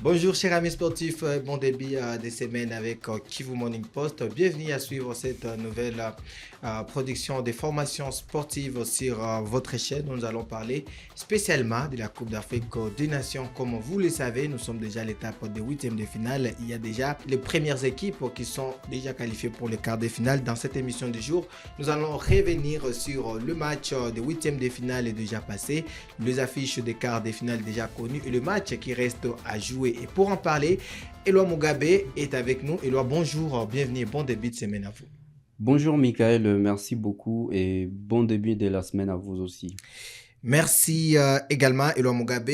Bonjour chers amis sportifs, bon début de semaine avec Kivu Morning Post. Bienvenue à suivre cette nouvelle production des formations sportives sur votre chaîne. Nous allons parler spécialement de la Coupe d'Afrique des Nations. Comme vous le savez, nous sommes déjà à l'étape des huitièmes de finale. Il y a déjà les premières équipes qui sont déjà qualifiées pour les quarts de finale. Dans cette émission du jour, nous allons revenir sur le match des huitièmes de finale déjà passé, les affiches des quarts de finale déjà connues et le match qui reste à jouer. Et pour en parler, Eloi Mugabe est avec nous. Eloi, bonjour, bienvenue, bon début de semaine à vous. Bonjour Michael, merci beaucoup et bon début de la semaine à vous aussi. Merci également Eloi Mugabe.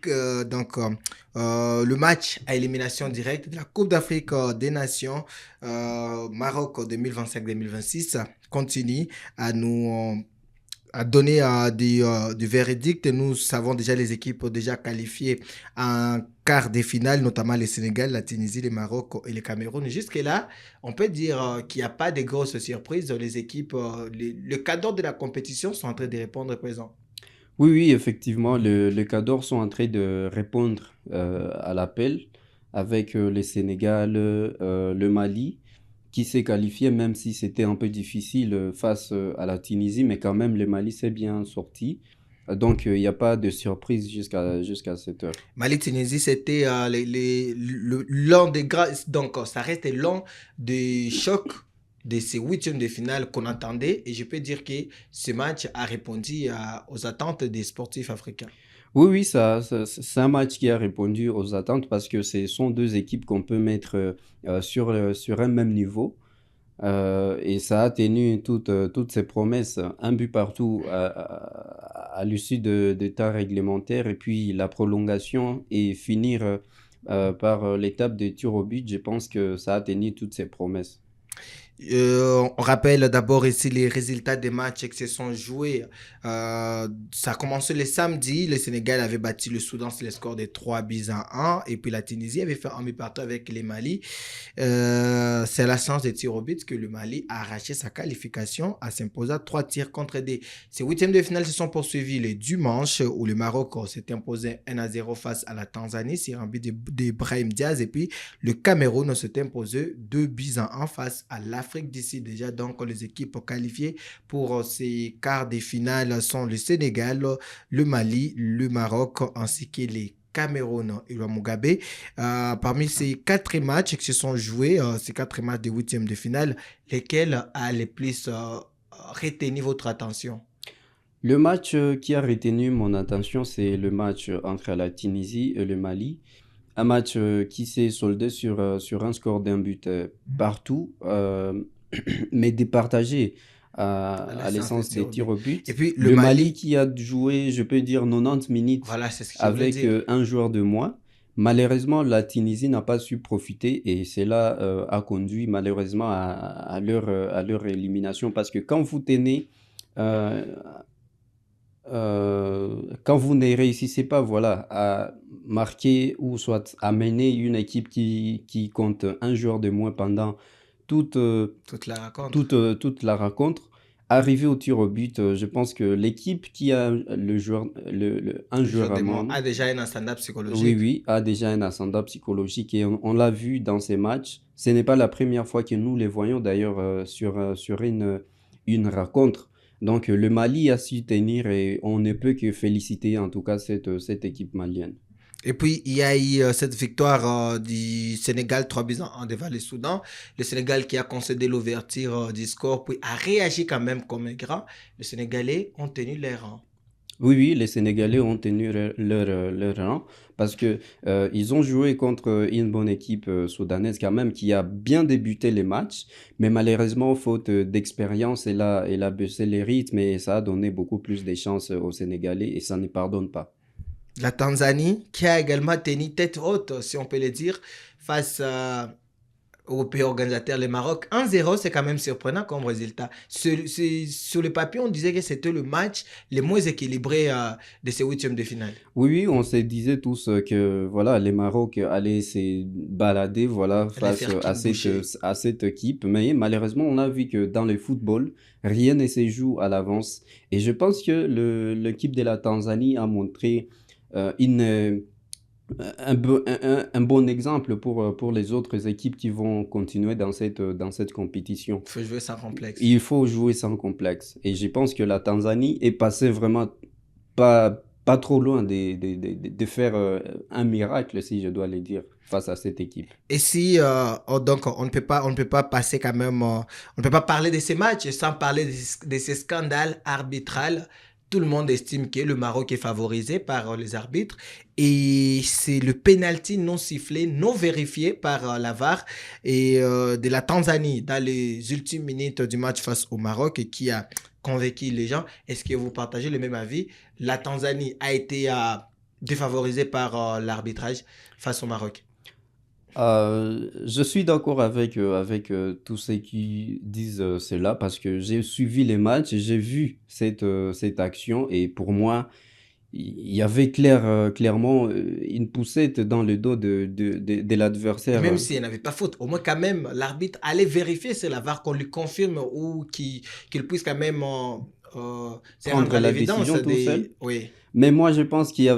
Le match à élimination directe de la Coupe d'Afrique des Nations Maroc 2025-2026 continue à nous à donner du verdict. Nous savons déjà les équipes déjà qualifiées en quart des finales, notamment le Sénégal, la Tunisie, le Maroc et le Cameroun. Jusque-là, on peut dire qu'il n'y a pas de grosses surprises. Les équipes, le cadre de la compétition sont en train de répondre présent. Oui, oui, effectivement, les Cadors sont en train de répondre à l'appel avec le Sénégal, le Mali, qui s'est qualifié même si c'était un peu difficile face à la Tunisie, mais quand même le Mali s'est bien sorti. Donc il n'y a pas de surprise jusqu'à cette heure. Mali-Tunisie, c'était l'un des grands. Donc, ça reste l'un des chocs de ces huitièmes de finale qu'on attendait. Et je peux dire que ce match a répondu aux attentes des sportifs africains. Oui, oui, c'est un match qui a répondu aux attentes parce que ce sont deux équipes qu'on peut mettre sur un même niveau. Et ça a tenu toutes ses promesses, un but partout à l'issue de temps réglementaire, et puis la prolongation et finir par l'étape des tirs au but. Je pense que ça a tenu toutes ses promesses. On rappelle d'abord ici les résultats des matchs qui se sont joués. Ça a commencé le samedi. Le Sénégal avait battu le Soudan sur le score de 3 buts à 1. Et puis la Tunisie avait fait un but partout avec les Mali. C'est à la séance des tirs au but que le Mali a arraché sa qualification à s'imposer à 3 tirs contre des. Ces huitièmes de finale se sont poursuivis le dimanche où le Maroc s'est imposé 1-0 face à la Tanzanie sur un but d'Ibrahim Diaz. Et puis le Cameroun s'est imposé 2 buts à 1 face à l'Afrique d'ici déjà. Donc les équipes qualifiées pour ces quarts de finale sont le Sénégal, le Mali, le Maroc ainsi que les Cameroun et le Mugabe. Parmi ces quatre matchs qui se sont joués, ces quatre matchs de huitième de finale, lesquels a le plus retenu votre attention? Le match qui a retenu mon attention, c'est le match entre la Tunisie et le Mali. Un match qui s'est soldé sur un score d'un but partout, mais départagé À la à séance de l'essence tir des au tirs but. au but. Et puis le Le Mali Mali, qui a joué, je peux dire, 90 minutes voilà, c'est ce que je voulais avec dire. un joueur de moins. Malheureusement, la Tunisie n'a pas su profiter et cela a conduit malheureusement à leur élimination parce que euh, quand vous ne réussissez pas, voilà, à marquer ou soit à mener une équipe qui compte un joueur de moins pendant toute, euh, Toute la raconte. toute la rencontre, arriver au tir au but, je pense que l'équipe qui a le joueur, un Le jeu joueur à des mots moins, a déjà un ascendant oui, psychologique. oui, a déjà un ascendant psychologique et on l'a vu dans ces matchs. Ce n'est pas la première fois que nous les voyons d'ailleurs sur une rencontre. Donc le Mali a su tenir et on ne peut que féliciter en tout cas cette équipe malienne. Et puis, il y a eu cette victoire du Sénégal 3 buts à 1 devant le Soudan. Le Sénégal qui a concédé l'ouverture du score, puis a réagi quand même comme un grand. Les Sénégalais ont tenu les rangs. Oui, oui, les Sénégalais ont tenu leur rang parce que ils ont joué contre une bonne équipe soudanaise quand même qui a bien débuté les matchs, mais malheureusement, faute d'expérience, elle a baissé les rythmes et ça a donné beaucoup plus de chances aux Sénégalais et ça ne pardonne pas. La Tanzanie qui a également tenu tête haute, si on peut le dire, face au pays organisateur, le Maroc. 1-0, c'est quand même surprenant comme résultat. Sur le papier, on disait que c'était le match le moins équilibré de ces huitièmes de finale. Oui, oui, on se disait tous que voilà, les Maroc allaient se balader voilà, Les face faire bouger. à cette équipe, mais malheureusement, on a vu que dans le football, rien ne se joue à l'avance. Et je pense que l'équipe de la Tanzanie a montré une, Un bon exemple pour les autres équipes qui vont continuer dans cette compétition. Il faut jouer sans complexe. Il faut jouer sans complexe. Et je pense que la Tanzanie est passée vraiment pas trop loin de faire un miracle, si je dois le dire, face à cette équipe. Et si, donc, on ne peut pas passer quand même, on ne peut pas parler de ces matchs sans parler de ces scandales arbitrales. Tout le monde estime que le Maroc est favorisé par les arbitres et c'est le penalty non sifflé, non vérifié par la VAR et de la Tanzanie dans les ultimes minutes du match face au Maroc et qui a convaincu les gens. Est-ce que vous partagez le même avis? La Tanzanie a été défavorisée par l'arbitrage face au Maroc. Je suis d'accord avec tous ceux qui disent cela parce que j'ai suivi les matchs et j'ai vu cette action et pour moi, il y avait clairement une poussette dans le dos de l'adversaire. Même si elle n'avait pas faute, au moins quand même, l'arbitre allait vérifier c'est la VAR qu'on lui confirme ou qu'il puisse quand même se rendre Prendre à la l'évidence décision tout seul. des... Oui, Mais moi, je pense qu'il y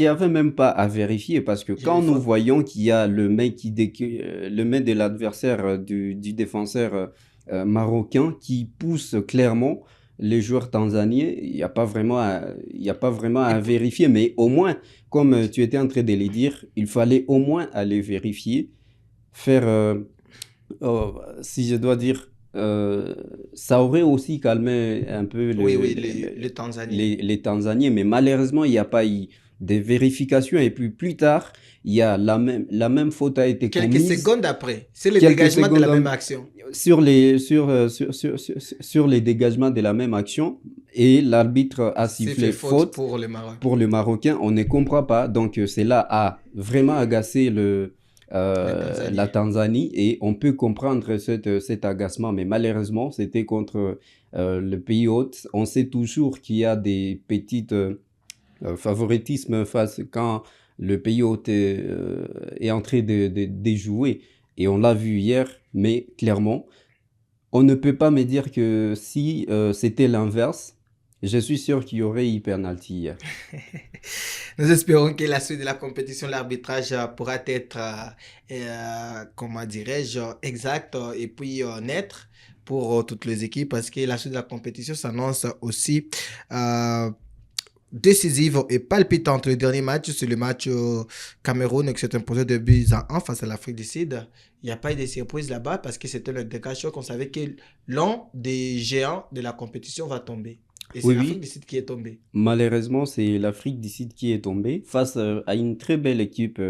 avait même pas à vérifier parce que j'ai vu quand nous faute. voyons qu'il y a le mec de l'adversaire du défenseur marocain qui pousse clairement les joueurs tanzaniens, il y a pas vraiment Et à pour- vérifier. Mais au moins, comme tu étais en train de le dire, il fallait au moins aller vérifier, faire oh, si je dois dire, ça aurait aussi calmé un peu oui, oui, le Tanzanie. les Tanzaniens, mais malheureusement, il n'y a pas eu de vérification. Et puis plus tard, il y a la même faute a été Quelques commise secondes après, c'est le quelques dégagement de secondes la même action. sur les dégagements de la même action et l'arbitre a C'est fait sifflé faute faute pour le Maroc, pour le Marocain, on ne comprend pas. Donc, cela a vraiment agacé le la Tanzanie. Tanzanie et on peut comprendre cet agacement. Mais malheureusement, c'était contre le pays hôte. On sait toujours qu'il y a des petites favoritismes face quand le pays hôte est en train de jouer. Et on l'a vu hier, mais clairement, on ne peut pas me dire que si c'était l'inverse, je suis sûr qu'il y aurait eu penalty hier. Nous espérons que la suite de la compétition, l'arbitrage pourra être, comment dirais-je, exact et puis net pour toutes les équipes parce que la suite de la compétition s'annonce aussi euh, décisive et palpitante. Le dernier match, c'est le match Cameroun qui s'est imposé de buts à 1 face à l'Afrique du Sud. Il n'y a pas eu de surprise là-bas parce que c'était le décalage qu'on savait que l'un des géants de la compétition va tomber. Et c'est Oui, l'Afrique oui, du Sud qui est tombée. malheureusement, c'est l'Afrique du Sud qui est tombée face à une très belle équipe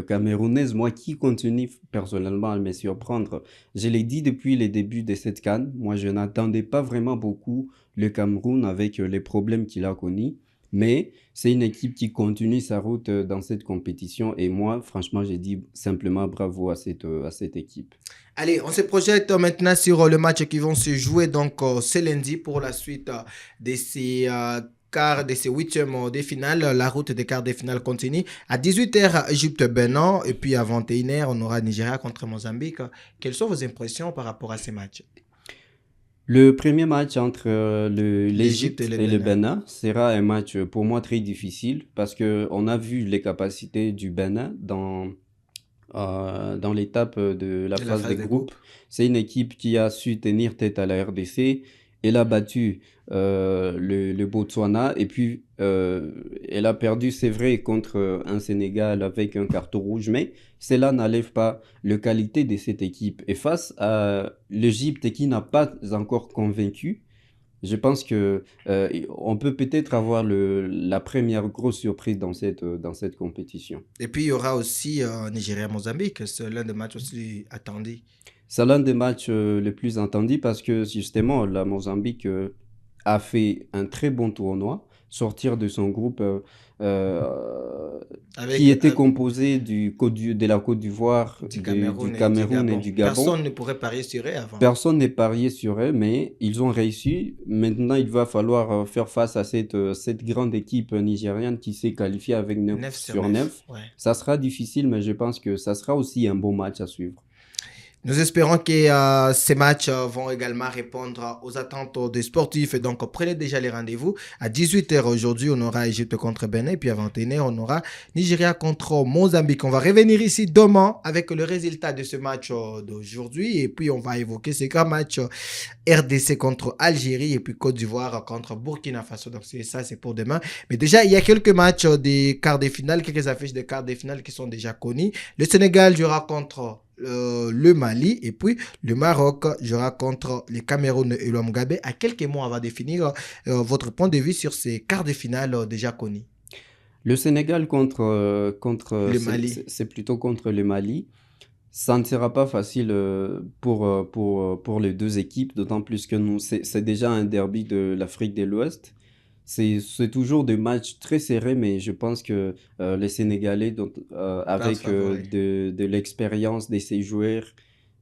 camerounaise, moi qui continue personnellement à me surprendre. Je l'ai dit depuis les débuts de cette CAN, moi je n'attendais pas vraiment beaucoup le Cameroun avec les problèmes qu'il a connus, mais c'est une équipe qui continue sa route dans cette compétition et moi, franchement, j'ai dit simplement bravo à cette équipe. Allez, on se projette maintenant sur le match qui vont se jouer donc ce lundi pour la suite de ces quarts, de ces huitièmes de finale. La route des quarts de finale continue. À 18h, Égypte-Bénin et puis à 21h, on aura Nigeria contre Mozambique. Quelles sont vos impressions par rapport à ces matchs? Le premier match entre L'Égypte et l'Égypte le et le Bénin. Bénin sera un match pour moi très difficile parce que on a vu les capacités du Bénin dans l'étape de la De la phase des phase de groupes. groupe. C'est une équipe qui a su tenir tête à la RDC. Elle a battu le Botswana et puis elle a perdu, c'est vrai, contre un Sénégal avec un carton rouge, mais cela n'enlève pas la qualité de cette équipe. Et face à l'Égypte qui n'a pas encore convaincu, je pense que on peut peut-être avoir la première grosse surprise dans cette compétition. Et puis il y aura aussi Nigeria-Mozambique. C'est l'un des matchs aussi attendus. C'est l'un des matchs les plus attendus parce que justement, la Mozambique a fait un très bon tournoi, sortir de son groupe qui Avec était composé de la Côte d'Ivoire, du du Cameroun et du Cameroun et Gabon. du Gabon. Personne ne pourrait parier sur eux avant. Personne n'est parié sur eux, mais ils ont réussi. Maintenant, il va falloir faire face à cette grande équipe nigériane qui s'est qualifiée avec 9 9 sur sur 9. 9. Ouais. Ça sera difficile, mais je pense que ça sera aussi un bon match à suivre. Nous espérons que ces matchs vont également répondre aux attentes des sportifs. Et donc, prenez déjà les rendez-vous. À 18 h aujourd'hui, on aura Égypte contre Bénin. Et puis à 21 h, on aura Nigeria contre Mozambique. On va revenir ici demain avec le résultat de ce match d'aujourd'hui. Et puis, on va évoquer ces grands matchs RDC contre Algérie et puis Côte d'Ivoire contre Burkina Faso. Donc, c'est ça, c'est pour demain. Mais déjà, il y a quelques matchs des quarts de finale, quelques affiches des quarts de finale qui sont déjà connues. Le Sénégal jouera contre le Mali et puis le Maroc jouera contre le Cameroun et le Mugabe. À quelques mois avant de finir, votre point de vue sur ces quarts de finale déjà connus. Le Sénégal Le Mali. c'est plutôt contre le Mali. Ça ne sera pas facile pour les deux équipes, d'autant plus que nous, c'est déjà un derby de l'Afrique de l'Ouest. C'est toujours des matchs très serrés, mais je pense que les Sénégalais, Pas avec favori. de l'expérience de ces joueurs,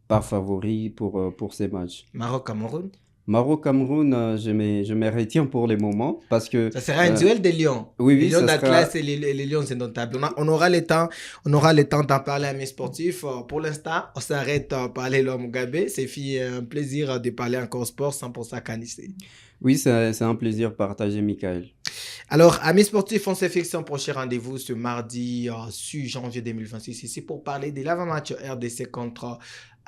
pas favoris pour ces matchs. Maroc-Cameroun. Maroc-Cameroun, je me retiens pour les moments parce que, Ça sera un euh, duel des Lions. oui, Les oui, Lions ça d'Atlas sera. et les Lions indomptables. On aura le temps, d'en parler à mes sportifs. Pour l'instant, on s'arrête à parler de Mugabe. C'est un plaisir de parler encore sport 100% canissé. Oui, c'est un plaisir partagé, Michael. Alors, amis sportifs, on s'est fixé un prochain rendez-vous ce mardi 6 janvier 2026 ici pour parler de l'avant-match RDC contre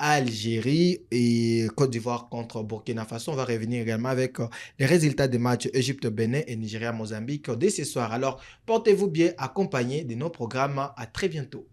Algérie et Côte d'Ivoire contre Burkina Faso. On va revenir également avec les résultats des matchs Égypte-Bénin et Nigeria-Mozambique dès ce soir. Alors, portez-vous bien accompagnés de nos programmes. À très bientôt.